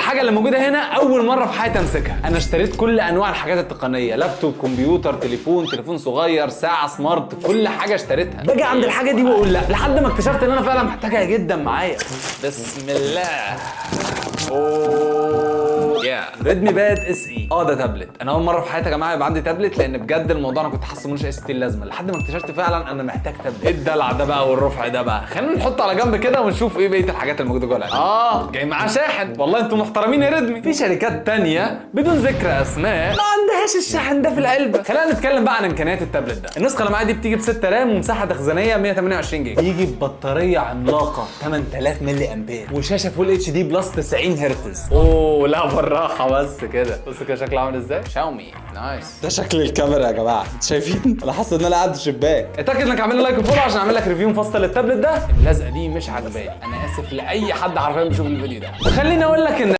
الحاجه اللي موجوده هنا اول مره في حياتي امسكها. انا اشتريت كل انواع الحاجات التقنيه، لابتوب، كمبيوتر، تليفون صغير، ساعه سمارت، كل حاجه اشتريتها. باجي عند الحاجه دي واقول لا، لحد ما اكتشفت ان انا فعلا محتاجها جدا معايا. بسم الله. ريدمي باد اس اي. ده تابلت. انا اول مره في حياتي يا جماعه يبقى عندي تابلت، لان بجد الموضوع انا كنت حاسه ملوش اي ستين لازمه، لحد ما اكتشفت فعلا انا محتاج تابلت. ايه الدلع ده بقى والرفع ده بقى؟ خلينا نحطه على جنب كده ونشوف ايه بقيه الحاجات الموجوده جوه العلبه. جاي معاه شاحن. والله انتوا محترمين يا ريدمي. في شركات تانية بدون ذكر اسماء ما عندهاش الشاحن ده في العلبه. خلينا نتكلم بقى عن امكانيات التابلت ده. النسخه اللي معايا دي بتيجي ب 6 رام ومساحه تخزينيه 128 جيجا. بيجي ببطاريه عملاقه 8000 ملي امبير وشاشه فول اتش دي بلس 90 هرتز. لا بالراحه بس كده. بص كده شكله عامل ازاي. شاومي نايس. ده شكل الكاميرا يا جماعه، انتوا شايفين؟ انا حاسس ان انا قاعد في شباك. اتاكد انك عامل لي لايك وفولو عشان اعمل لك ريفيو مفصل للتابلت ده. اللزقه دي مش عاجباني، انا اسف لاي حد عارفين بيشوف الفيديو ده. وخليني اقول لك ان